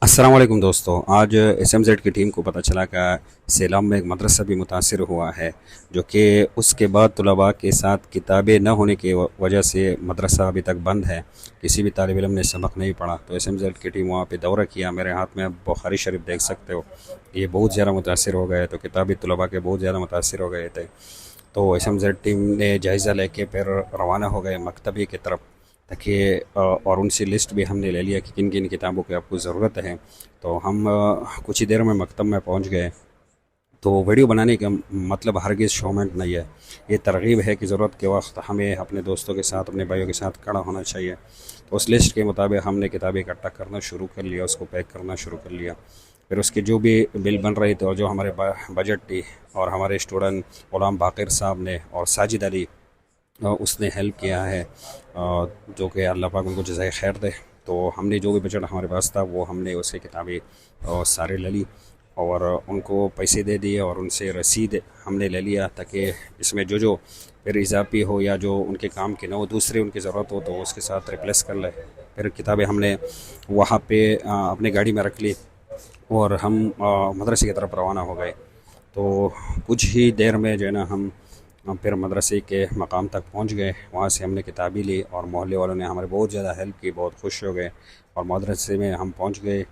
अस्सलाम वालेकुम दोस्तों। आज एसएमजेड की टीम को पता चला कि सैलाब में एक मदरसा भी मुतासिर हुआ है, जो कि उसके बाद तलबा के साथ किताबें न होने की वजह से मदरसा अभी तक बंद है। किसी भी तालिब इल्म ने सबक नहीं पढ़ा, तो एसएमजेड की टीम वहाँ पे दौरा किया। मेरे हाथ में बुखारी शरीफ देख सकते हो, ये बहुत ज़्यादा मुतासिर हो गए, तो किताबी तलबा के बहुत ज़्यादा मुतासिर हो गए थे। तो एसएमजेड टीम ने जायज़ा लेके फिर रवाना हो गए मकतबी की तरफ, ताकि और उनसे लिस्ट भी हमने ले लिया कि किन किन किताबों की आपको ज़रूरत है। तो हम कुछ ही देर में मकतब में पहुंच गए। तो वीडियो बनाने का मतलब हरगिज़ शोमेंट नहीं है, ये तरगीब है कि ज़रूरत के वक्त हमें अपने दोस्तों के साथ, अपने भाइयों के साथ खड़ा होना चाहिए। तो उस लिस्ट के मुताबिक हमने किताबें इकट्ठा करना शुरू कर लिया, उसको पैक करना शुरू कर लिया। फिर उसकी जो भी बिल बन रही थी और जो हमारे बजट थी, और हमारे स्टूडेंट ग़ुलाम बाक़िर साहब ने और साजिद अली उसने हेल्प किया है, जो कि अल्लाह पाक उनको जज़ाए खैर दे। तो हमने जो भी बजट हमारे पास था वो हमने उसकी किताबें सारे ले ली और उनको पैसे दे दिए, और उनसे रसीद हमने ले लिया, ताकि इसमें जो जो फिर इजाफी हो या जो उनके काम की ना हो, दूसरी उनकी ज़रूरत हो तो उसके साथ रिप्लेस कर ले। फिर किताबें हमने वहाँ पे अपने गाड़ी में रख ली और हम मदरसे की तरफ रवाना हो गए। तो कुछ ही देर में जो है ना हम फिर मदरसे के मकाम तक पहुंच गए। वहाँ से हमने किताबें ली और मोहल्ले वालों ने हमारे बहुत ज़्यादा हेल्प की, बहुत खुश हो गए। और मदरसे में हम पहुंच गए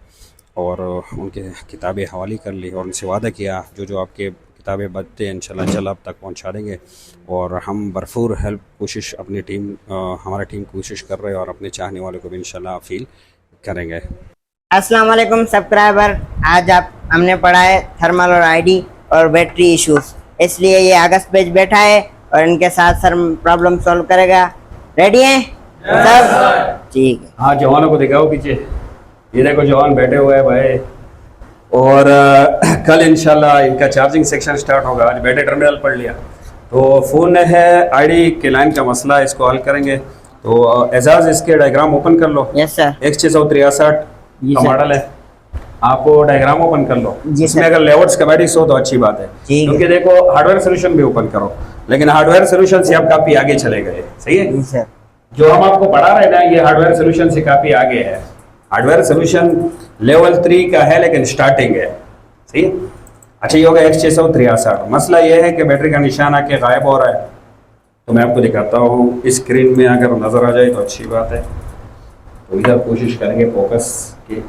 और उनके किताबें हवाले कर ली और उनसे वादा किया जो जो आपके किताबें बचते हैं इंशाल्लाह आप तक पहुंचा देंगे। और हम भरपूर हेल्प कोशिश अपनी टीम हमारा टीम कोशिश कर रहे हैं, और अपने चाहने वालों को भी इंशाल्लाह अपील करेंगे। अस्सलाम वालेकुम सब्सक्राइबर। आज आप हमने पढ़ा है थर्मल और आईडी और बैटरी इश्यूज, इसलिए ये अगस्त पेज बैठा है और इनके साथ सर प्रॉब्लम सॉल्व करेगा। रेडी हैं सब? ठीक है। हाँ, जवानों को दिखाओ पीछे, ये देखो जवान बैठे हुए हैं भाई। और कल इंशाल्लाह इनका चार्जिंग सेक्शन स्टार्ट होगा। आज बैठे टर्मिनल पढ़ लिया, तो फ़ोन है आईडी के लाइन का मसला है, इसको हल करेंगे। तो एजाज इसके डायग्राम ओपन कर लो। Yes sir. X663 का मॉडल है, आप डायग्राम ओपन कर लो। इसमें अगर लेआउट्स स्कीमेटिक्स हो तो अच्छी बात है, क्योंकि देखो हार्डवेयर सोल्यूशन भी ओपन करो, लेकिन हार्डवेयर सोल्यूशन से आप काफ़ी आगे चले गए। सही है जी सर। जो हम आपको पढ़ा रहे ना, ये हार्डवेयर सोल्यूशन से काफ़ी आगे है। हार्डवेयर सोल्यूशन लेवल 3 का है, लेकिन स्टार्टिंग है। सही है। अच्छा, ये होगा X663। मसला ये है कि बैटरी का निशान आके गायब हो रहा है, तो मैं आपको दिखाता हूँ स्क्रीन में, अगर नज़र आ जाए तो अच्छी बात है। तो इधर कोशिश करेंगे फोकस की।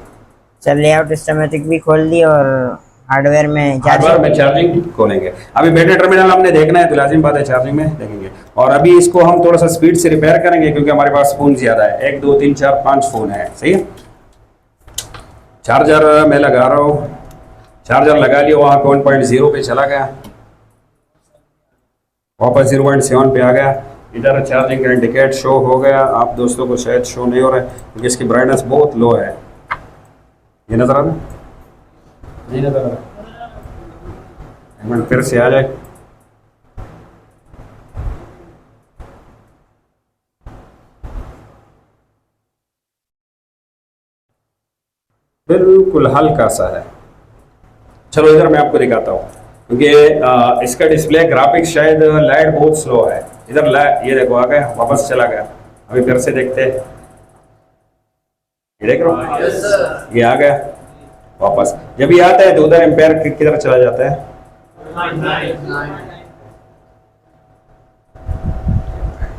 सर लेआउट सिस्टमेटिक भी खोल दी और हार्डवेयर में चार्जिंग खोलेंगे। अभी बैटरी टर्मिनल हमने देखना है, तो लाजिम बात है चार्जिंग में देखेंगे। और अभी इसको हम थोड़ा सा स्पीड से रिपेयर करेंगे, क्योंकि हमारे पास फ़ोन ज़्यादा है, 1 2 3 4 5 फ़ोन है। सही है। चार्जर मैं लगा रहा हूँ, चार्जर लगा लिया, वहाँ 1.0 पे चला गया, वापस 0.7 पे आ गया। इधर चार्जिंग का इंडिकेट शो हो गया, आप दोस्तों को शायद शो नहीं हो रहा है क्योंकि इसकी ब्राइटनेस बहुत लो है। ये नज़र आ रहा? नहीं नज़र आ रहा। एक मिनट फिर से आ जाए। बिल्कुल हल्का सा है। चलो इधर मैं आपको दिखाता हूँ, क्योंकि इसका डिस्प्ले ग्राफिक्स शायद लाइट बहुत स्लो है। इधर ये देखो आ गया, वापस चला गया। अभी फिर से देखते हैं, ये देख रहे हो? yes, ये आ गया वापस। जब ये आता है तो उधर एम्पेयर किधर चला जाता है?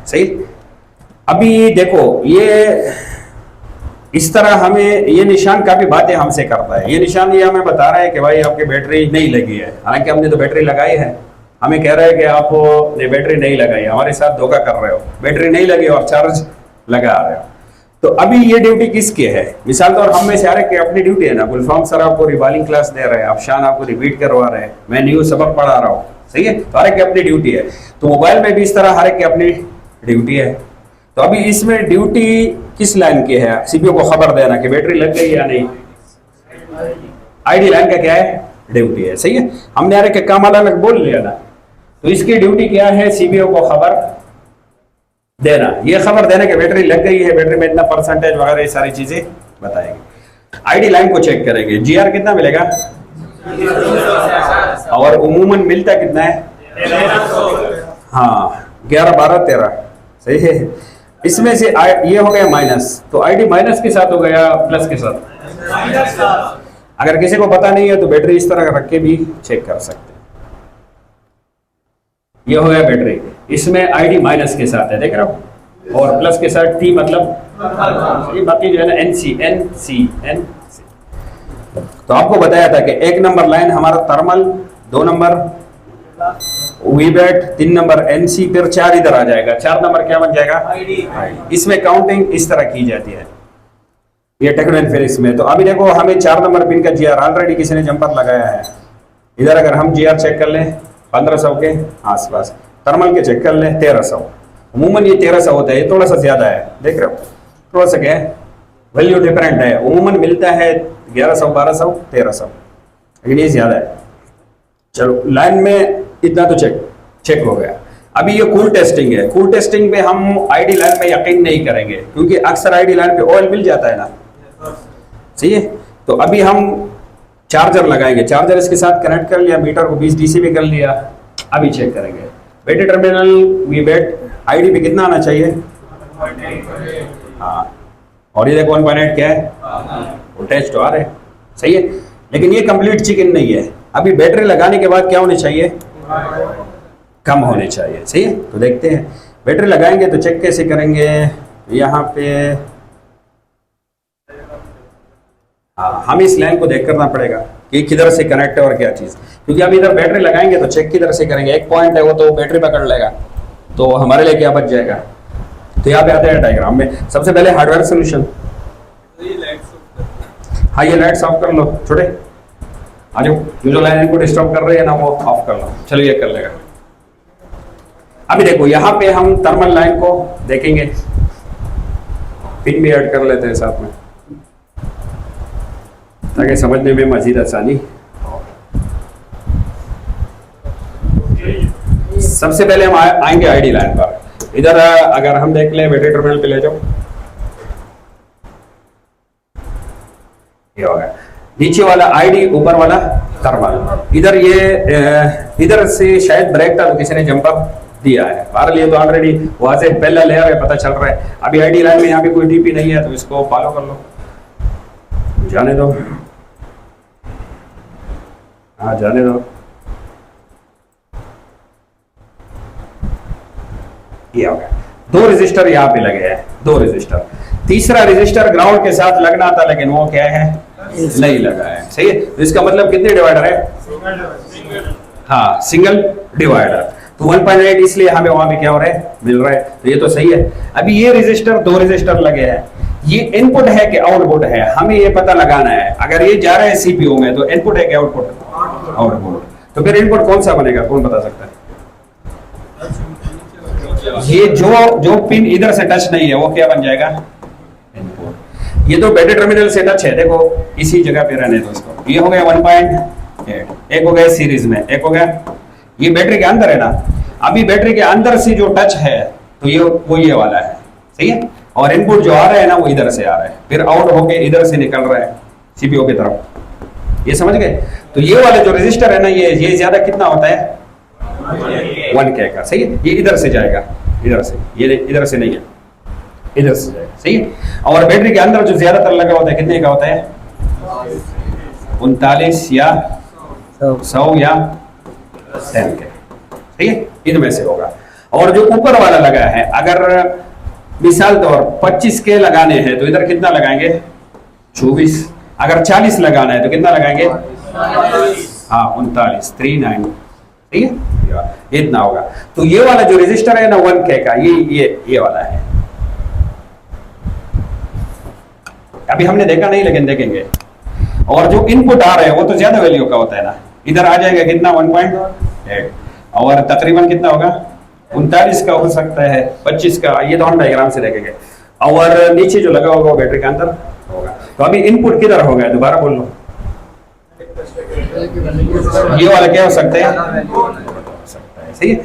सही। अभी देखो ये इस तरह हमें ये निशान काफी बातें हमसे करता है। ये निशान ये हमें बता रहा है कि भाई आपकी बैटरी नहीं लगी है, हालांकि हमने तो बैटरी लगाई है। हमें कह रहा है कि आपने बैटरी नहीं लगाई, हमारे साथ धोखा कर रहे हो, बैटरी नहीं लगी और चार्ज लगा रहे हो। तो अभी ये ड्यूटी किसकी है? मिसाल तौर हम में से आ रहे कि अपनी ड्यूटी है ना, गुलफाम सर आपको रिवालिंग क्लास दे रहे हैं, अफशान आपको रिपीट करवा रहे हैं, मैं न्यू सबक पढ़ा रहा हूँ। सही है। तो हर एक की अपनी ड्यूटी है। तो मोबाइल में भी इस तरह हर एक की अपनी ड्यूटी है। तो अभी इसमें ड्यूटी किस लाइन की है? सीपीयू को खबर देना कि बैटरी लग गई या नहीं। आईडी लाइन का क्या है? ड्यूटी है। सही है। हमने हर एक काम अलग बोल लिया ना, तो इसकी ड्यूटी क्या है? सीपीयू को खबर देना। ये खबर देना कि बैटरी लग गई है, बैटरी में इतना परसेंटेज वगैरह ये सारी चीजें बताएंगे। आईडी लाइन को चेक करेंगे, जीआर कितना मिलेगा, और उमूमन मिलता कितना है? हाँ 11 12 13। सही है। इसमें से ये हो गया माइनस, तो आईडी माइनस के साथ हो गया प्लस के साथ? अगर किसी को पता नहीं है तो बैटरी इस तरह रख के भी चेक कर सकते हैं। ये हो गया बैटरी, इसमें आईडी माइनस के साथ है, देख रहे हो, और प्लस के साथ टी मतलब ये बाकी जो है ना एनसी एनसी एनसी। तो आपको बताया था कि 1 नंबर लाइन हमारा थर्मल, 2 नंबर वीबैट, 3 नंबर एनसी, फिर 4 इधर आ जाएगा, 4 नंबर क्या बन जाएगा आईडी। इसमें काउंटिंग इस तरह की जाती है, ये टेक्नो इन्फिनिक्स में। तो अभी देखो हमें 4 नंबर पिन का जीआर ऑलरेडी किसी ने जंपर लगाया है। इधर अगर हम जीआर चेक कर लें 1500 के आसपास, थर्मल के चेक कर लें 1300, अमूमन ये 1300 होता है, ये थोड़ा सा ज्यादा है, देख रहे हो, थोड़ा सा क्या है वैल्यू डिफरेंट है, अमूमन मिलता है 1100 1200 1300, लेकिन ये ज्यादा है। चलो लाइन में इतना तो चेक हो गया। अभी ये कूल टेस्टिंग है, कूल टेस्टिंग पे हम आईडी लाइन में यकीन नहीं करेंगे, क्योंकि अक्सर आईडी लाइन पे ऑयल मिल जाता है ना, सही है। तो अभी हम चार्जर लगाएंगे, चार्जर इसके साथ कनेक्ट कर लिया, मीटर को 20 डीसी भी कर लिया, अभी चेक करेंगे बैटरी टर्मिनल वीबैट आईडी पे कितना आना चाहिए, हाँ, और ये देखो 1.8 क्या है, वोल्टेज तो आ रहे हैं, सही है। लेकिन ये कंप्लीट चिकन नहीं है, अभी बैटरी लगाने के बाद क्या होने चाहिए, कम होने चाहिए, सही है। तो देखते हैं बैटरी लगाएंगे तो चेक कैसे करेंगे, यहाँ पे हाँ, हम इस लाइन को देख करना पड़ेगा कि किधर से कनेक्ट है और क्या चीज, क्योंकि हम इधर बैटरी लगाएंगे तो चेक किधर से करेंगे, एक पॉइंट है वो तो बैटरी पकड़ लेगा, तो हमारे लिए क्या बच जाएगा। तो यहाँ पे आते हैं डायग्राम में, सबसे पहले हार्डवेयर सोल्यूशन, हाँ ये लाइट्स ऑफ कर लो छोटे, आ जाओ, जो लाइन इनको डिस्टर्ब कर रही है ना वो ऑफ कर लो, चलो ये कर लेगा। अभी देखो यहाँ पे हम थर्मल लाइन को देखेंगे, पिन भी ऐड कर लेते हैं साथ में ताकि समझने में मजीद आसानी। सबसे पहले हम आएंगे आईडी लाइन पर। इधर अगर हम देख लें बैटरी टर्मिनल पे ले जाओ, ये होगा नीचे वाला आईडी, ऊपर वाला थर्मल। इधर ये इधर से शायद ब्रेक था तो किसी ने जंपर दिया है, बाहर लिए तो ऑलरेडी वहां से पहला लेयर है, पता चल रहा है। अभी आईडी लाइन में यहाँ पे कोई टीपी नहीं है तो इसको फॉलो कर लो, जाने दो, हाँ जाने दो। ये हो गया, 2 रजिस्टर यहाँ पे लगे हैं, 2 रजिस्टर, तीसरा रजिस्टर ग्राउंड के साथ लगना था लेकिन वो क्या है नहीं लगा है, सही है। तो इसका मतलब कितने डिवाइडर है, हाँ सिंगल डिवाइडर, तो 1.8 इसलिए हमें वहां पे क्या हो रहा है मिल रहा है, तो ये तो सही है। अभी ये रजिस्टर 2 रजिस्टर लगे हैं, ये इनपुट है कि आउटपुट है, हमें ये पता लगाना है। अगर ये जा रहा है सीपीयू में तो इनपुट है कि आउटपुट, आउटपुट, तो फिर इनपुट कौन सा बनेगा, कौन बता सकता है। ये जो पिन इधर से टच नहीं है वो क्या बन जाएगा इनपुट। ये तो बैटरी टर्मिनल से टच है, देखो इसी जगह पे रहने दो इसको। ये हो गया 1.8, एक हो गया सीरीज में, एक हो गया ये बैटरी के अंदर है ना। अभी बैटरी के अंदर से जो टच है तो ये वो ये वाला है, सही है। और इनपुट जो आ रहा है ना वो इधर से आ रहा है, फिर आउट होके इधर से निकल रहा है सीपीयू की तरफ, ये समझ गए। तो ये वाला जो रजिस्टर है ना ये ज्यादा कितना होता है 1K का, सही है। ये इधर से जाएगा, इधर से, ये इधर से नहीं है, इधर से जाएगा, सही है। और बैटरी के अंदर जो ज्यादातर लगा होता है कितने का होता है 39 या 100 या 10K, सही है, इनमें से होगा। और जो ऊपर वाला लगा है, अगर मिसाल तौर 25K लगाने हैं तो इधर कितना लगाएंगे 24, अगर 40 लगाना है तो कितना लगाएंगे हाँ 39, 39, ठीक है, इतना होगा। तो ये वाला जो रजिस्टर है ना 1K का, ये वाला है। अभी हमने देखा नहीं लेकिन देखेंगे। और जो इनपुट आ रहा है वो तो ज्यादा वैल्यू का होता है ना, इधर आ जाएगा कितना 1.8, और तकरीबन कितना होगा 39 का हो सकता है, 25 का, ये तो हम डायग्राम से देखेंगे। और नीचे जो लगा होगा वो बैटरी के अंदर होगा। तो अभी इनपुट किधर होगा, दोबारा बोल लो, ये वाला क्या हो सकता है, सही है।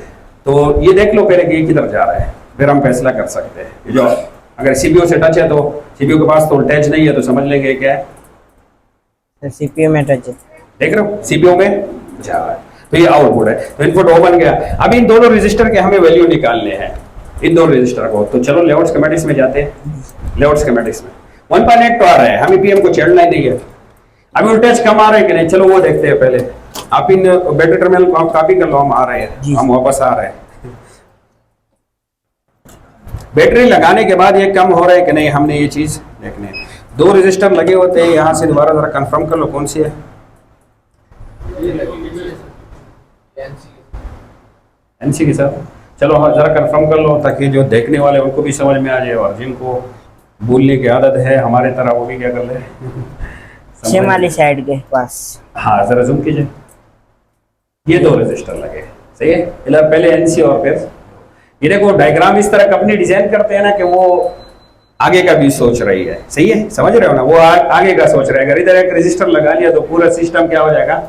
तो ये देख लो पहले कि ये किधर जा रहा है, फिर हम फैसला कर सकते हैं। ये जो अगर सीपीयू से टच है तो सीपीयू के पास तो वोल्टेज नहीं है तो समझ लेंगे क्या है सीपीयू में टच है, देख रहे हो सीपीयू में जा रहा है, तो ये आउटपुट है। तो इनपुट ओ बन गया। अब इन दोनों रजिस्टर के हमें वैल्यू निकालने हैं, इन दोनों रजिस्टर को। तो चलो लेआउट स्कीमेटिक्स में जाते हैं, लेआउट स्कीमेटिक्स में। 1.8 तो आ रहा है, हमें पीएम को छेड़ना ही नहीं है। अभी वोल्टेज कम आ रहा है कि नहीं, चलो वो देखते हैं पहले। आप इन बैटरी टर्मिनल को आप कॉपी कर लो, हम आ रहे हैं, हम वापस आ रहे हैं। बैटरी लगाने के बाद ये कम हो रहा है कि नहीं, हमने ये चीज देखनी है। 2 रजिस्टर लगे होते हैं, यहां से दोबारा जरा कंफर्म कर लो कौन सी है। एनसी के साथ चलो, हाँ जरा कंफर्म कर लो ताकि जो देखने वाले उनको भी समझ में आ जाए, और जिनको भूलने की आदत है हमारे तरह वो भी क्या कर ले। शिम वाली साइड के पास। हाँ जरा जूम कीजिए, ये 2 रजिस्टर लगे, सही है। इधर पहले एनसी और फिर ये देखो, डायग्राम इस तरह कंपनी डिजाइन करते हैं ना कि वो आगे का भी सोच रही है, सही है, समझ रहे हो ना, वो आगे का सोच रहे हैं। अगर इधर एक रजिस्टर लगा लिया तो पूरा सिस्टम क्या हो जाएगा,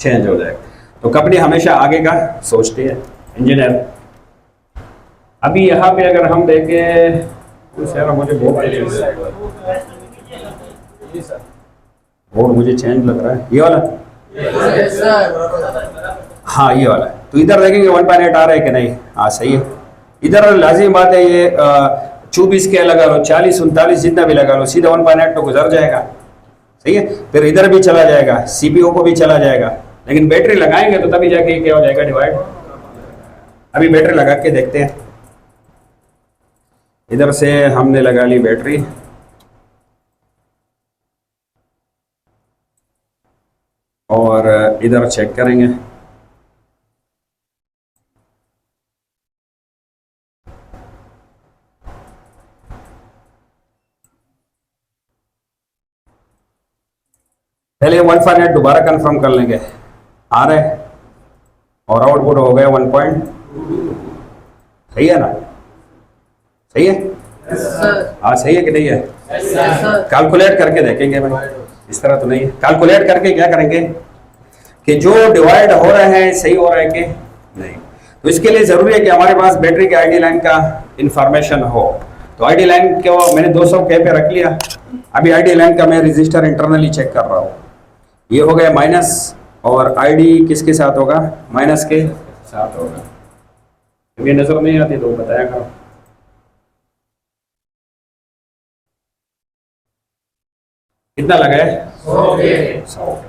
चेंज हो जाएगा। तो कंपनी हमेशा आगे का सोचती है, इंजीनियर। अभी यहाँ पे अगर हम देखें तो मुझे बोर्ड मुझे चेंज लग रहा है, ये वाला, हाँ ये वाला। तो इधर देखेंगे 1.8 आ रहा है कि नहीं, हाँ सही है। इधर लाजिम बात है, ये 24 के लगा लो, 40 39 जितना भी लगा लो, सीधा 1.8 तो गुजर जाएगा, सही है। फिर इधर भी चला जाएगा, सीपीयू को भी चला जाएगा, लेकिन बैटरी लगाएंगे तो तभी जाके क्या हो जाएगा, डिवाइड। अभी बैटरी लगा के देखते हैं। इधर से हमने लगा ली बैटरी, और इधर चेक करेंगे। पहले 1.8 दोबारा कंफर्म कर लेंगे, आ रहा है, और आउटपुट हो गया 1. सही है ना, सही है, हाँ सही है कि नहीं है। कैलकुलेट करके देखेंगे भाई, इस तरह तो नहीं है। कैलकुलेट करके क्या करेंगे कि जो डिवाइड हो रहा है सही हो रहा है कि नहीं। तो इसके लिए जरूरी है कि हमारे पास बैटरी के आईडी लाइन का इंफॉर्मेशन हो। तो आईडी लाइन को मैंने 200K पे रख लिया। अभी आईडी लाइन का मैं रजिस्टर इंटरनली चेक कर रहा हूँ। ये हो गया माइनस, और आईडी किसके साथ होगा, माइनस के साथ होगा। ये नजर नहीं आती तो बताया करो। कितना लगा है, 100 के।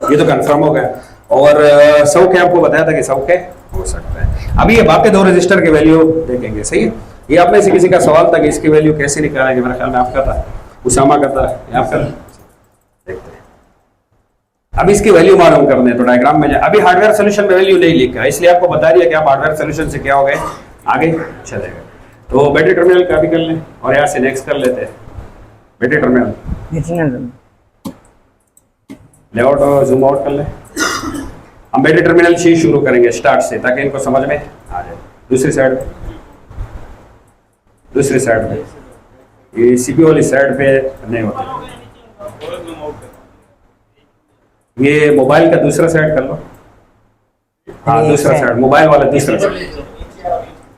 ये तो कंफर्म हो गया, और 100 के आपको बताया था कि 100 के हो सकता है। अभी ये बाकी 2 रजिस्टर के वैल्यू देखेंगे, सही है। ये आप में से किसी का सवाल था कि इसकी वैल्यू कैसे निकालेंगे, मेरे ख्याल में आपका था, उसामा का था, आपका। देखते हैं अभी इसकी वैल्यू मालूम करने, तो डायग्राम में अभी हार्डवेयर सोल्यूशन में वैल्यू नहीं लिखा, इसलिए आपको बता दिया कि आप हार्डवेयर सोल्यूशन से क्या हो गए, आगे चलेगा। तो बैटरी टर्मिनल कॉपी कर लें, और यहाँ से नेक्स्ट कर लेते हैं बैटरी टर्मिनल। लेआउट और जूम आउट कर लें। हम बैटरी टर्मिनल से शुरू करेंगे स्टार्ट से, ताकि इनको समझ में आ जाए। दूसरी साइड में ये सीपीयू वाली साइड पे नहीं होता। ये मोबाइल का दूसरा साइड कर लो, हाँ दूसरा साइड, मोबाइल वाला दूसरा साइड,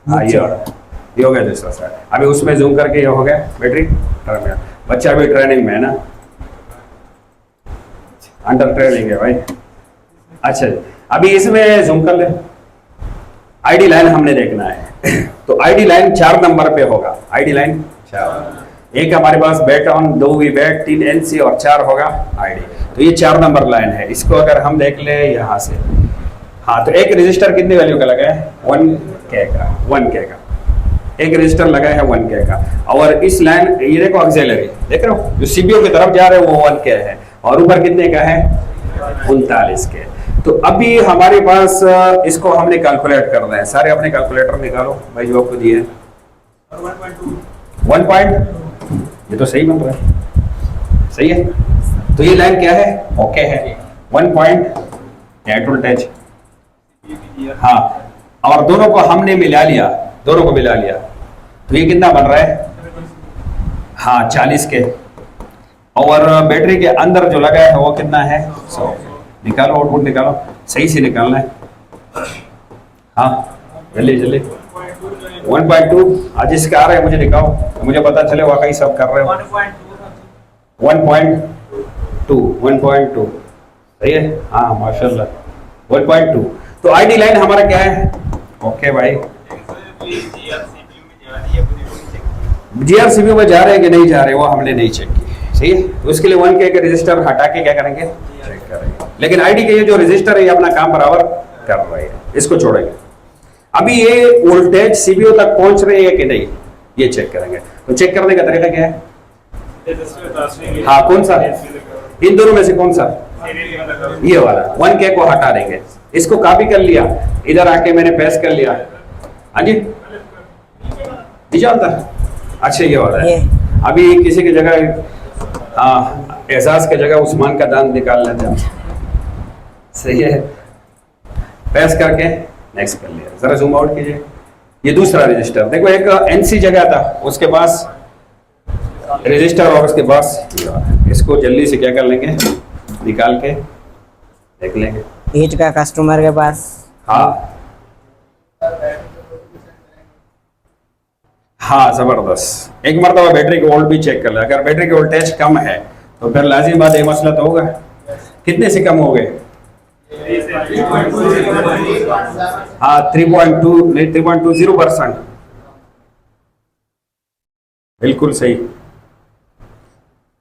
हाँ ये हो गया दूसरा साइड। अभी उसमें जूम करके ये हो गया बैटरी टर्मिनल। बच्चा भी ट्रेनिंग में है ना, अंडर ट्रेनिंग है भाई। अच्छा जी, अभी इसमें जूम कर ले। आईडी लाइन हमने देखना है तो आईडी लाइन 4 नंबर पे होगा। आईडी लाइन 4, एक हमारे पास bat on, 2 V bat, 3 NC और 4 होगा आईडी। तो ये 4 नंबर लाइन है। इसको अगर हम देख ले यहाँ से, हाँ तो एक रजिस्टर कितनी वैल्यू का लगा है, 1K का एक रजिस्टर लगा है 1K का। और इस लाइन ये देखो ऑक्सिलरी, देख रहे हो जो सीपीयू की तरफ जा रहे हैं वो 1K है, और ऊपर कितने का है, 39K। तो अभी हमारे पास इसको हमने कैलकुलेट करना है। सारे अपने कैलकुलेटर निकालो भाई जो आपको दिए 1. ये तो सही बन रहा है, सही है। तो ये लाइन क्या है, ओके है, 1 पॉइंट एट वोल्टेज, हाँ। और दोनों को हमने मिला लिया, तो ये कितना बन रहा है, हाँ 40K। और बैटरी के अंदर जो लगा है वो कितना है, 100। निकालो आउटपुट, निकालो, सही से निकालना है, हाँ जल्दी 1.2। आज इसका आ रहा है, मुझे दिखाओ, मुझे पता चले वाकई सब कर रहे हो। 1.2 सही है, हाँ माशाल्लाह 1.2। तो आईडी लाइन हमारा क्या है, ओके भाई। जीआर सीपीयू में जा रहे हैं कि नहीं जा रहे वो हमने नहीं चेक की, सही है। तो उसके लिए 1K के रजिस्टर हटा के क्या करेंगे, चेक करेंगे। लेकिन आईडी के ये जो रजिस्टर है ये अपना काम बराबर कर रहे हैं, इसको छोड़ेंगे। अभी ये वोल्टेज सीपीयू तक पहुंच रही है कि नहीं ये चेक करेंगे। तो चेक करने का तरीका क्या है, हाँ कौन सा, इन दोनों में से कौन सा, ये वाला 1K को हटा देंगे। इसको कॉपी कर लिया, इधर आके मैंने पेस्ट कर लिया। हाँ जी अंदर, अच्छा ये वाला है। अभी किसी की जगह एहसास की जगह उस्मान का दान निकाल लेते हैं, सही है। पेस्ट करके नेक्स्ट कर लिया। जरा जूम आउट कीजिए, ये दूसरा रजिस्टर देखो, एक एनसी जगह था उसके पास रजिस्टर और उसके पास, इसको जल्दी से क्या कर लेंगे, निकाल के देख लेंगे। ईद का कस्टमर के पास, हाँ जबरदस्त। एक मरतबा बैटरी की वोल्ट भी चेक कर ले, अगर बैटरी की वोल्टेज कम है तो फिर लाजिम बात ये मसला तो होगा। कितने से कम हो गए, हाँ 3.20%, बिल्कुल सही।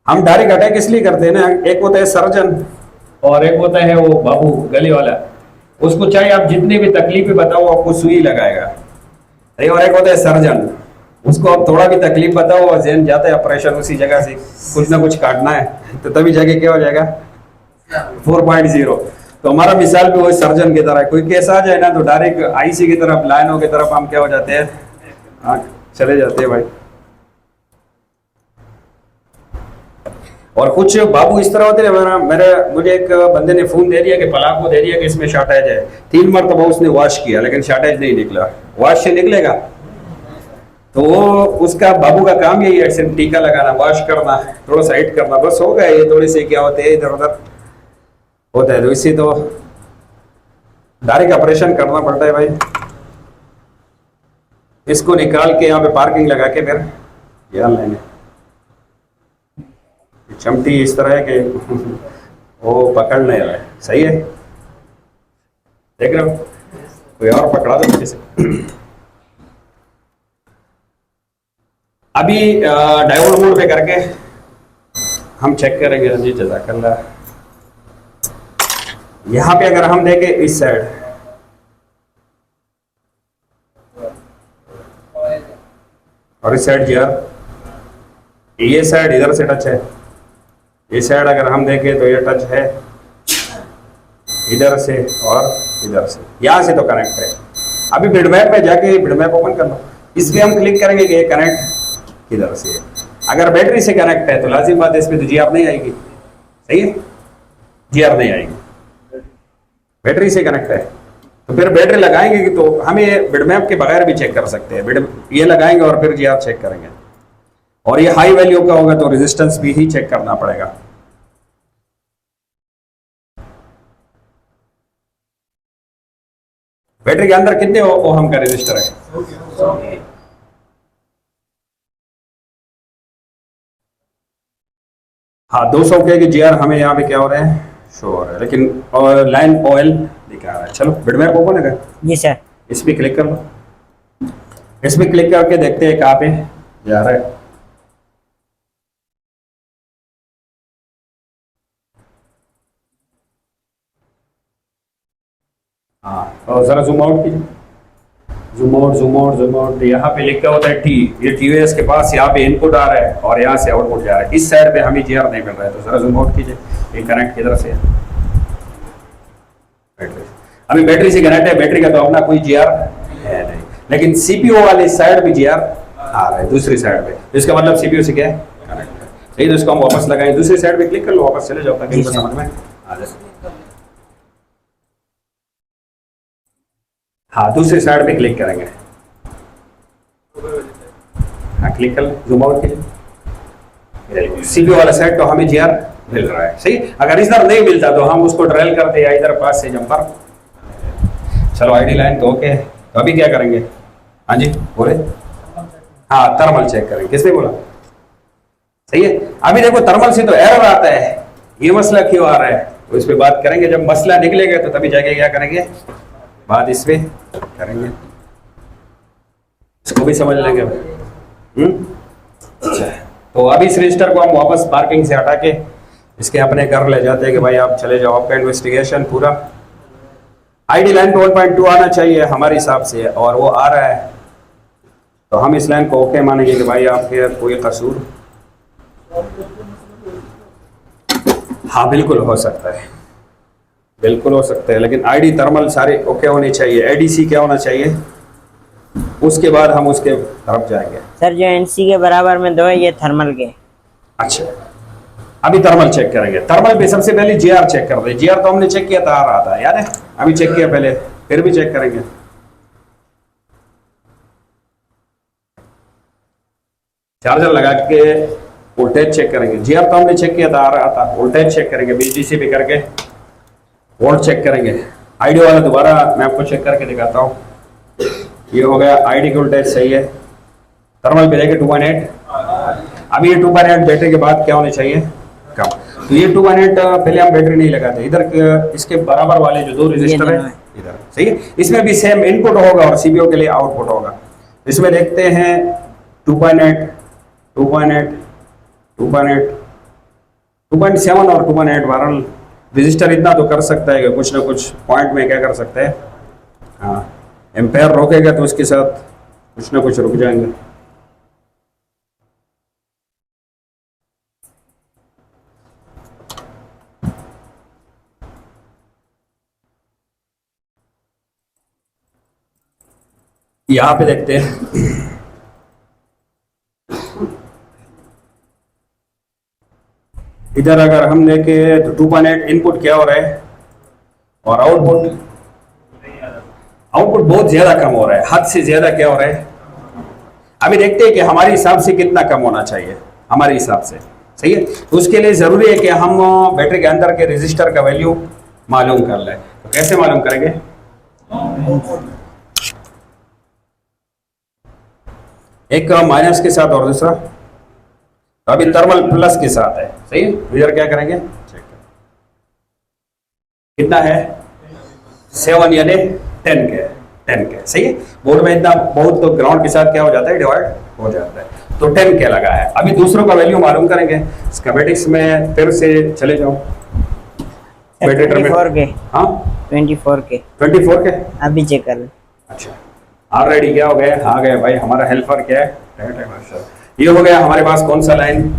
हम डायरेक्ट अटैक इसलिए करते हैं ना, एक होता है सर्जन और एक होता है वो बाबू गली वाला, उसको चाहे आप जितनी भी तकलीफें बताओ आपको सुई लगाएगा, और एक होता है सर्जन, उसको आप थोड़ा भी तकलीफ बताओ और जहन जाता है ऑपरेशन उसी जगह से, कुछ ना कुछ काटना है तो तभी जाके क्या हो जाएगा 4.0। तो हमारा मिसाल भी वही सर्जन की तरह है, कोई केस आ जाए ना तो डायरेक्ट आईसी की तरफ, लाइनों की तरफ हम क्या हो जाते हैं, चले जाते हैं भाई। और कुछ बाबू इस तरह होते हैं, मुझे एक बंदे ने फोन दे दिया कि फलां को दे दिया कि इसमें शॉर्टेज है, 3 मरतबा उसने वॉश किया लेकिन शॉर्टेज नहीं निकला। वॉश से निकलेगा तो वो उसका बाबू का काम यही है, सिर्फ टीका लगाना, वॉश करना, थोड़ा सा हिट करना, बस हो गया। ये थोड़ी सी क्या होते हैं इधर उधर होता है, तो इसी तो डायरेक्ट ऑपरेशन करना पड़ता है भाई। इसको निकाल के यहाँ पे पार्किंग लगा के फिर यहाँ लेंगे। चमटी इस तरह है कि वो पकड़ नहीं रहा है, सही है, देख रहे हो, कोई और पकड़ा दो अच्छे से। अभी डायोड मोड पे करके हम चेक करेंगे जी, जज़ाकल्लाह। यहां पे अगर हम देखें इस साइड, और इस साइड ये साइड इधर से टच है, ये साइड अगर हम देखें तो ये टच है इधर से और इधर से, यहां से तो कनेक्ट है। अभी बिडमैप में जाके बिडमैप ओपन कर लो, इस पे हम क्लिक करेंगे कि ये कनेक्ट किधर से है। अगर बैटरी से कनेक्ट है तो लाजिम बात है इसमें तो जीआर नहीं आएगी, सही है, जीआर नहीं आएगी। बैटरी से कनेक्ट है तो फिर बैटरी लगाएंगे कि तो हम ये बिडमैप के बगैर भी चेक कर सकते हैं। ये लगाएंगे और फिर जीआर चेक करेंगे, और ये हाई वैल्यू का होगा तो रेजिस्टेंस भी ही चेक करना पड़ेगा। बैटरी के अंदर कितने ओहम का रेजिस्टर है, हाँ 200 के जीआर हमें यहाँ पे क्या हो रहे हैं, शो हो रहा है, लेकिन लाइन ऑयल दिखा रहा है। चलो बिडमैप ओपन है जी सर, इस पे क्लिक कर लो, इस पे क्लिक करके देखते हैं कहाँ पे जा रहा है। हाँ और जरा जूम आउट कीजिए, जूम आउट। यहाँ पे लिखा होता है टी, ये टीवीएस के पास यहाँ पे इनपुट आ रहा है और यहाँ से आउटपुट जा रहा है। इस साइड पे हमें जीआर नहीं मिल रहा है, तो जरा जूम आउट कीजिए, ये कनेक्ट किधर से है, बैटरी। अभी बैटरी से कनेक्ट है, बैटरी का तो अपना कोई जीआर है नहीं, लेकिन सीपीयू वाली साइड पे जीआर आ रहा है, दूसरी साइड पे। इसका मतलब सीपीयू से क्या है, कनेक्ट है, सही। तो इसको हम वापस लगाएं, दूसरी साइड पे क्लिक कर लो, वापस चले जाओ ताकि इनको समझ में आ जाए। हाँ दूसरी साइड पे क्लिक करेंगे, हाँ क्लिक कर, जूम आउट कीजिए। सीपीयू वाला साइड तो हमें जीआर मिल रहा है, सही। अगर इधर नहीं मिलता तो हम उसको ड्रिल करते या इधर पास से जंपर। चलो आईडी लाइन तो ओके, तो अभी क्या करेंगे, हाँ जी बोले, हाँ थर्मल चेक करेंगे। किसने बोला, सही है। अभी देखो थर्मल से तो एरर आता है, ये मसला क्यों आ रहा है, तो इस पे बात करेंगे। जब मसला निकलेगा तो तभी जाके क्या करेंगे, बात इस पे करेंगे, इसको भी समझ लेंगे। अच्छा, तो अभी इस रजिस्टर को हम वापस पार्किंग से हटा के इसके अपने घर ले जाते हैं कि भाई आप चले जाओ, आपका इन्वेस्टिगेशन पूरा आईडी लाइन पे 1.2 आना चाहिए हमारे हिसाब से, और वो आ रहा है, तो हम इस लाइन को ओके मानेंगे कि भाई आपके कोई कसूर, हाँ बिल्कुल हो सकता है, बिल्कुल हो सकता है, लेकिन आईडी थर्मल सारे ओके होने चाहिए। एडीसी क्या होना चाहिए, उसके बाद हम उसके तरफ जाएंगे। सर जो एनसी के बराबर में दो है ये थर्मल के। अच्छा, अभी थर्मल चेक करेंगे। थर्मल पे सबसे पहले जीआर चेक कर दे। जीआर तो हमने चेक किया था, आ रहा था, याद है? अभी चेक किया पहले, फिर भी चेक करेंगे। चार्जर लगा के वोल्टेज चेक करेंगे। जीआर तो हमने चेक किया था, आ रहा था। वोल्टेज चेक करेंगे, बीजीसी भी करके वोल्ट चेक करेंगे। आईडी वाला दोबारा मैं आपको चेक करके दिखाता हूँ। ये हो गया, आईडी की वोल्टेज सही है। थर्मल पे देखे 2.8। अभी ये 2.8 बैटरी के बाद क्या होने चाहिए, कम। तो ये 2.8 पहले हम बैटरी नहीं लगाते। इधर इसके बराबर वाले जो दो रजिस्टर है इधर, सही है। इसमें भी सेम इनपुट होगा और सीपीयू के लिए आउटपुट होगा। इसमें देखते हैं 2.8, 2.8, 2.8, 2.7 और 2.8। बहरहाल रजिस्टर इतना तो कर सकता है कि कुछ ना कुछ पॉइंट में क्या कर सकते हैं, हाँ, एम्पेयर रोकेगा तो उसके साथ कुछ ना कुछ रुक जाएंगे। यहां पे देखते हैं, इधर अगर हम देखे तो 2.8 इनपुट क्या हो रहा है और आउटपुट बहुत ज्यादा कम हो रहा है, हद से ज्यादा क्या हो रहा है। अभी देखते हैं कि हमारे हिसाब से कितना कम होना चाहिए, हमारे हिसाब से, सही है। तो उसके लिए जरूरी है कि हम बैटरी के अंदर के रजिस्टर का वैल्यू मालूम कर लें। तो कैसे मालूम करेंगे, एक माइनस के साथ और दूसरा, तो अभी थर्मल प्लस के साथ है, सही है। इधर क्या करेंगे, चेक कितना है, 7 यानी 10 के, 10 के, सही है। बोर्ड में इतना बहुत, तो ग्राउंड के साथ क्या हो जाता है, डिवाइड हो जाता है। तो 10 के लगा है। अभी दूसरों का वैल्यू मालूम करेंगे। स्कीमेटिक्स में फिर से चले जाओ, बैटरी 24 के, हाँ 24 के, 24 के अभी चेक कर लें। अच्छा, ऑलरेडी क्या हो गया, आ गया भाई हमारा हेल्पर क्या है, ये हो गया हमारे पास। कौन सा लाइन,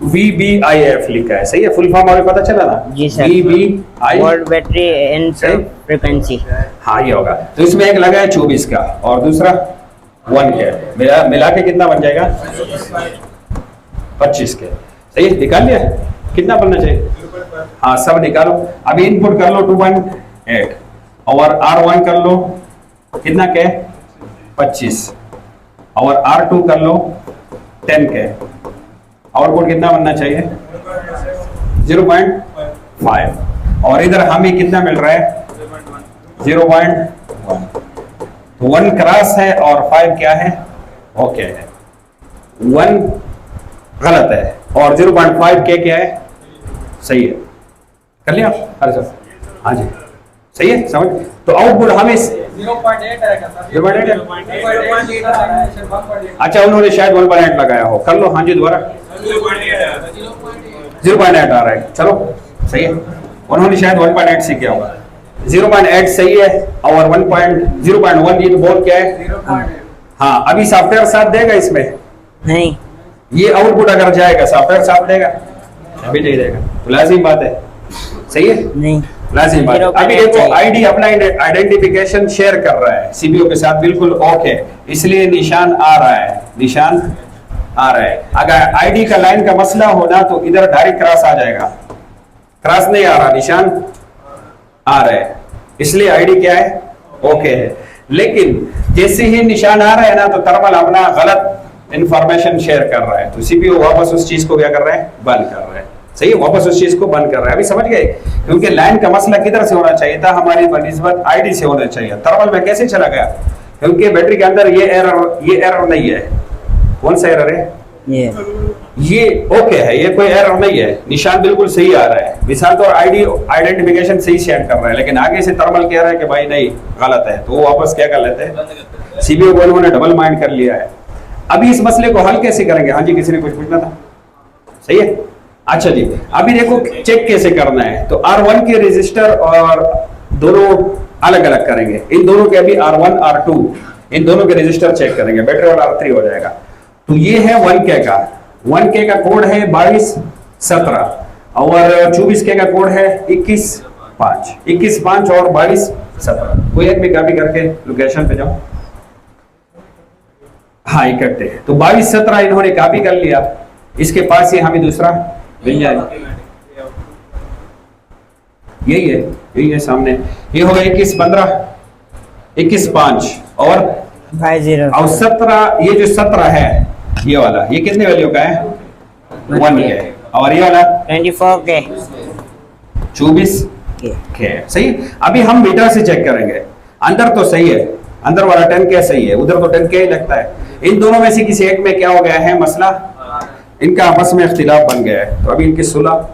VBIF लिखा है, सही है। फुल फॉर्म अभी पता चला ना, जी sir, VBI volt battery and frequency. हाँ ये होगा। तो इसमें एक लगा है 24 का और दूसरा 1 के, मिला के कितना बन जाएगा, 25 के, सही है। निकाल लिया, कितना बनना चाहिए, हाँ सब निकालो। अभी इनपुट कर लो 2.8 और R1 कर लो कितना के, 25, और R2 कर लो 10 के। आउटपुट कितना बनना चाहिए, 0.5, और इधर हमें कितना मिल रहा है, 0.1। तो 1 क्रॉस है और 5 क्या है, ओके है। 1 गलत है और 0.5 के क्या है, सही है। कर लिया, अरे सर, हाँ जी सही है, समझ। तो आउटपुट हमें 0.8 है। अच्छा, उन्होंने शायद 1.8 लगाया हो, कर लो, हाँ जी दोबारा। 0.8 आ रहा है, चलो सही है। उन्होंने शायद 1.8 से किया होगा। 0.8 सही है और 0.1 ये तो बहुत क्या है, हाँ। अभी सॉफ्टवेयर साथ देगा इसमें, नहीं, ये आउटपुट अगर जाएगा सॉफ्टवेयर साथ देगा, अभी नहीं देगा, तो लाजिम बात है, सही है, नहीं लाजिम बात है। अभी देखो आईडी अपना आइडेंटिफिकेशन शेयर कर रहा है सीपीयू के साथ, बिल्कुल ओके, इसलिए निशान आ रहा है, निशान आ रहा है। अगर आईडी का लाइन का मसला होना तो इधर डायरेक्ट क्रॉस आ जाएगा, क्रॉस नहीं आ रहा, निशान आ रहा है, इसलिए आईडी क्या है, ओके है। लेकिन जैसे ही निशान आ रहा है ना, तो थर्मल अपना गलत इंफॉर्मेशन शेयर कर रहा है, तो सीपीयू वापस उस चीज को क्या कर रहा है, बंद कर रहा है, सही है, वापस उस चीज को बंद कर रहा है। अभी समझ गए, क्योंकि लाइन का मसला किधर से होना चाहिए था, हमारी बनिस्बत आईडी से होना चाहिए। थर्मल में कैसे चला गया, क्योंकि बैटरी के अंदर ये एरर नहीं है। कौन सा एरर है, ये ओके है, ये कोई एरर नहीं है, निशान बिल्कुल सही आ रहा है, निशान तो आइडेंटिफिकेशन सही शेयर कर रहा है। लेकिन आगे से थर्मल कह रहा है कि भाई नहीं गलत है, तो वो वापस क्या कर लेते हैं, सीपीयू को उन्होंने डबल माइंड कर लिया है। अभी इस मसले को हल कैसे करेंगे? हाँ जी, किसी ने कुछ पूछना था? सही है। अच्छा जी, अभी देखो चेक कैसे करना है। तो R1 के रजिस्टर और दोनों अलग अलग करेंगे। इन दोनों के अभी R1 R2 इन दोनों के रजिस्टर चेक करेंगे, बैटरी वाला R3 हो जाएगा। तो ये है 1K का, 1K का कोड है 2217 और 24K का कोड है 21.5, 21.5 और 2217। कोई एक भी कॉपी करके लोकेशन पे जाओ। हाँ, इकट्ठे। तो 2217 इन्होंने कॉपी कर लिया, इसके पास ही हमें दूसरा मिल जाएगा। यही है सामने। ये होगा 21.15, 21.5 और 17। ये जो 17 है ये वाला, ये कितने वैल्यू का है? 1K। और ये वाला 24K 24K। सही। अभी हम मीटर से चेक करेंगे। अंदर तो सही है, अंदर वाला 10K सही है, उधर तो 10K ही लगता है। इन दोनों में से किसी एक में क्या हो गया है मसला, इनका आपस में इख्तिलाफ बन गया है। तो अभी इनकी सुलह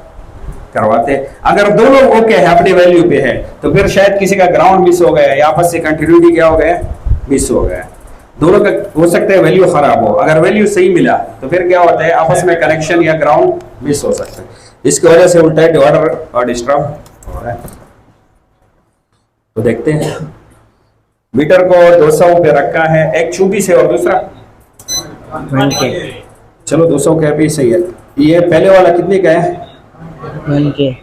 करवाते हैं। अगर दोनों ओके है, अपनी वैल्यू पे है, तो फिर शायद किसी का ग्राउंड मिस हो गया या आपस से कंटिन्यूटी क्या हो गया, मिस हो गया। दोनों का हो सकता है वैल्यू खराब हो। अगर वैल्यू सही मिला तो फिर क्या होता है, आपस में कनेक्शन या ग्राउंड मिस हो सकता है। इसकी वजह से उल्टा डिवाइडर और डिस्टर्ब हो रहा है। तो देखते हैं, मीटर को 200 पे रखा है, एक 24 है और दूसरा 1K। चलो 200 का भी सही है। ये पहले वाला कितने का है? 1K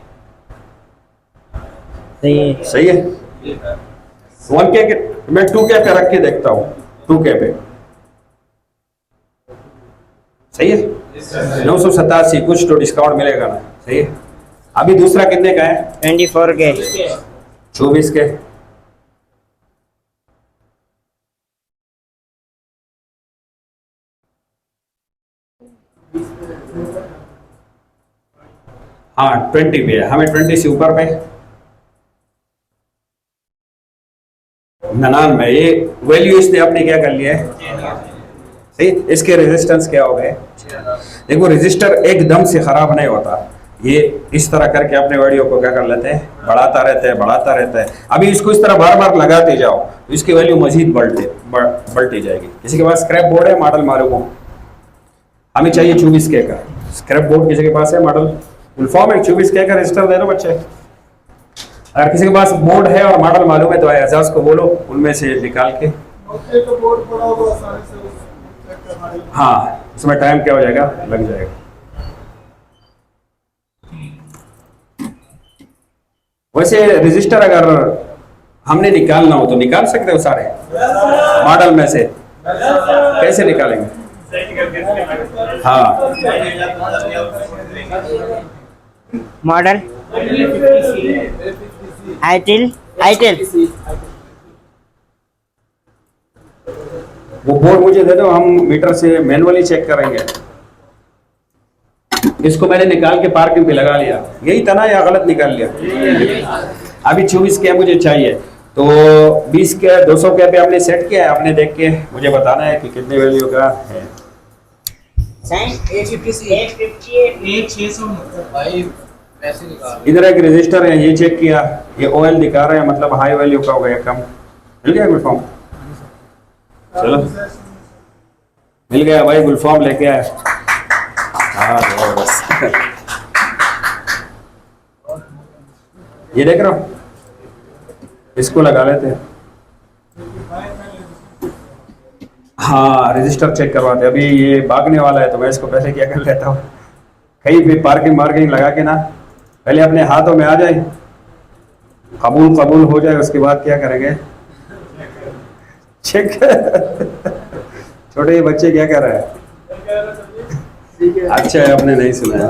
सही है। 1K के मैं 2K पे रख के देखता हूँ। 2K पे सही है। 987, कुछ तो डिस्काउंट मिलेगा ना। सही है। अभी दूसरा कितने का है? 24K 24 के। हाँ 20 पे है, हमें 20 से ऊपर पे 99। ये वैल्यू इसने अपने क्या कर लिया है, सही। इसके रेजिस्टेंस क्या हो गए? देखो रजिस्टर एकदम से खराब नहीं होता, ये इस तरह करके अपने वीडियो को क्या कर लेते हैं, बढ़ाता रहता है। अभी इसको इस तरह बार बार लगाते जाओ तो इसकी वैल्यू मजीद बढ़ती जाएगी। किसी के पास स्क्रैप बोर्ड है, मॉडल मालूम हो? हमें चाहिए 24K का स्क्रैप बोर्ड। किसी के पास है मॉडल? फुल फॉर्म है 24K का रजिस्टर दे दो बच्चे। अगर किसी के पास बोर्ड है और मॉडल मालूम है तो एजाज को बोलो, उनमें से निकाल के। हाँ, उसमें टाइम क्या हो जाएगा, लग जाएगा। वैसे रजिस्टर अगर हमने निकालना हो तो निकाल सकते हो सारे मॉडल में से। कैसे निकालेंगे? हाँ, मॉडल आईटेल वो बोर्ड मुझे दे दो, हम मीटर से मैनुअली चेक करेंगे। इसको मैंने निकाल के पार्किंग पे लगा लिया, यही था ना या गलत निकाल लिया? अभी 24K मुझे चाहिए, तो 20K 200K पे हमने सेट किया है। आपने देख के मुझे बताना है कि कितने वैल्यू का है। इधर एक रजिस्टर है, ये चेक किया, ये OL दिखा रहा है, मतलब हाई वैल्यू का हो गया, कम। मिल गया गुलफॉर्म? चलो मिल गया भाई, गुलफॉर्म लेके आए। हाँ जबरदस्त। ये देख रहा हूँ, इसको लगा लेते हैं। हाँ रजिस्टर चेक करवाते। अभी ये भागने वाला है तो मैं इसको पहले क्या कर लेता हूँ, कहीं भी पार्किंग लगा के ना, पहले अपने हाथों में आ जाए, कबूल हो जाए, उसके बाद क्या करेंगे चेक। छोटे बच्चे क्या कर रहे हैं? अच्छा है, आपने नहीं सुना।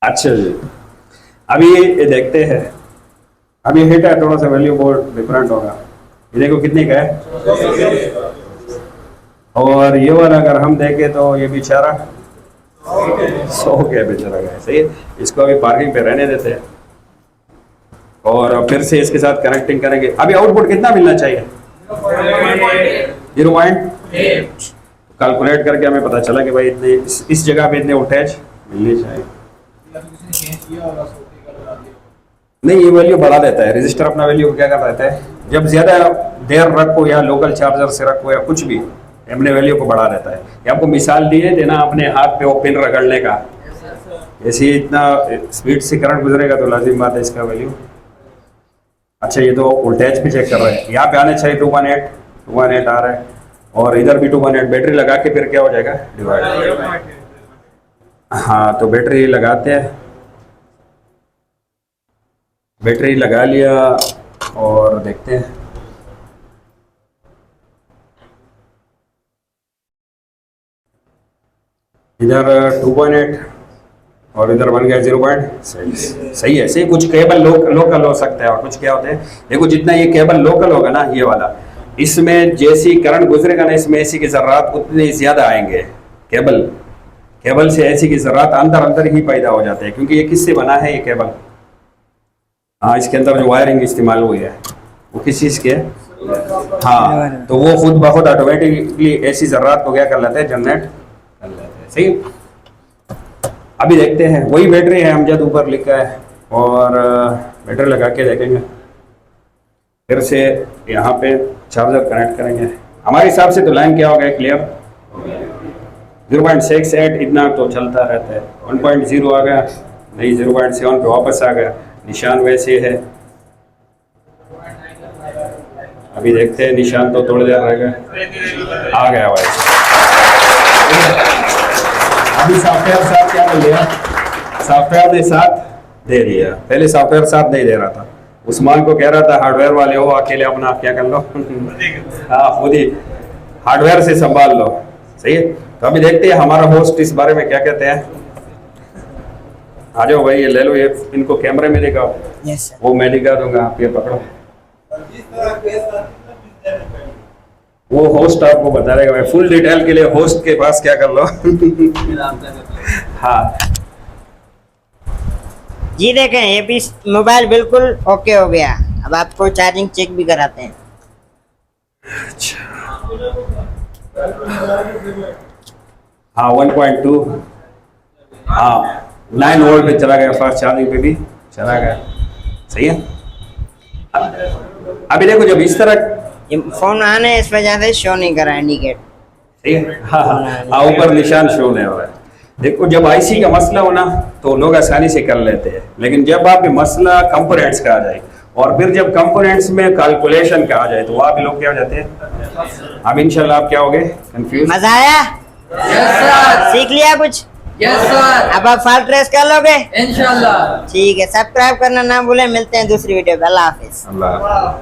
अच्छा जी, अभी ये देखते हैं। अभी हिट है, थोड़ा सा वैल्यू बहुत डिफरेंट होगा। ये देखो कितने का है, और ये वाला अगर हम देखें तो ये बेचारा 100K बेचारा गया। सही है, इसको अभी पार्किंग पे रहने देते हैं और फिर से इसके साथ कनेक्टिंग करेंगे। अभी आउटपुट कितना मिलना चाहिए? 0.8। कैलकुलेट करके हमें पता चला कि भाई इतने इस जगह पे इतने वोल्टेज मिलने चाहिए। नहीं, ये वैल्यू बढ़ा देता है रजिस्टर। अपना वैल्यू क्या कर देता है, जब ज्यादा देर रखो या लोकल चार्जर से रखो या कुछ भी, अपने वैल्यू को बढ़ा देता है। ये आपको मिसाल दिए थे ना अपने हाथ पे वो पिन रगड़ने का, ऐसे ही इतना स्पीड से करंट गुजरेगा तो लाजिम बात है इसका वैल्यू। अच्छा, ये तो वोल्टेज भी चेक कर रहे हैं, यहाँ पे आने चाहिए 218 आ रहा है, और इधर भी 218। बैटरी लगा के फिर क्या हो जाएगा, डिवाइड। हाँ, तो बैटरी लगाते हैं, बैटरी लगा लिया और देखते हैं। इधर 2.8 और इधर बन गया 0. सही है। सही, कुछ केबल लोकल हो सकता है और कुछ क्या होते हैं, देखो जितना ये केबल लोकल होगा ना, ये वाला, इसमें जैसी करंट गुजरेगा ना, इसमें एसी की ज़रात उतने ज़्यादा आएंगे। केबल से एसी की ज़रात अंदर ही पैदा हो जाते हैं, क्योंकि ये किससे बना है ये केबल। हाँ, इसके अंदर जो वायरिंग इस्तेमाल हुई है वो किस चीज़ की है। हाँ, तो वो खुद ब खुद ऑटोमेटिकली ऐसी ज़रात को क्या कर लेते हैं, जनरेट कर लेते हैं। सही, अभी देखते हैं। वही बैटरी है अमजद ऊपर लिखा है, और बैटरी लगा के देखेंगे, फिर से यहाँ पे चार्जर कनेक्ट करेंगे। हमारे हिसाब से तो लाइन क्या हो गया, क्लियर। 0.68 इतना तो चलता रहता है। 1.0 आ गया, नहीं 0.7 पे वापस आ गया, निशान वैसे है। अभी देखते हैं, निशान तो थोड़ी देर रह गया, आ गया वैसे। अभी सॉफ्टवेयर साथ क्या कर लिया, सॉफ्टवेयर ने साथ दे दिया। पहले सॉफ्टवेयर साथ नहीं दे रहा था, उस्मान को कह रहा था हार्डवेयर वाले हो, अकेले अपना क्या कर लो हाँ, खुद ही हार्डवेयर से संभाल लो। सही है, तो अभी देखते हैं हमारा होस्ट इस बारे में क्या कहते हैं। आ जाओ भाई, ये ले लो, ये इनको कैमरे में दिखाओ। Yes sir. वो मैं दिखा दूंगा, आप ये पकड़ो। वो होस्ट आपको बता देगा भाई, फुल डिटेल के लिए होस्ट के पास क्या कर लो हाँ जी देखें, ये भी मोबाइल बिल्कुल ओके हो गया। अब आपको चार्जिंग चेक भी कराते हैं। हाँ, 1.2, हाँ 9 वोल्ट पे चला गया, फास्ट चार्जिंग पे भी चला गया। सही है। अभी देखो, जब इस तरह ये फोन आने इस वजह से शो नहीं कर रहा इंडिकेट। ठीक है, हाँ हाँ, ऊपर निशान शो नहीं हो रहा है। देखो, जब आईसी का मसला हो ना तो लोग आसानी से कर लेते हैं, लेकिन जब आप मसला कंपोनेंट्स का आ जाए, और फिर जब कंपोनेंट्स में कैलकुलेशन का आ जाए, तो वहाँ भी लोग क्या हो जाते हैं। अब इंशाल्लाह आप क्या हो गए, कंफ्यूज। मजा आया? Yes sir. सीख लिया कुछ? Yes sir. अब आप फास्ट ट्रेस कर लोगे इंशाल्लाह। ठीक है, सब्सक्राइब करना ना भूलें। मिलते हैं दूसरी वीडियो पे। अल्लाह हाफिज। अल्लाह।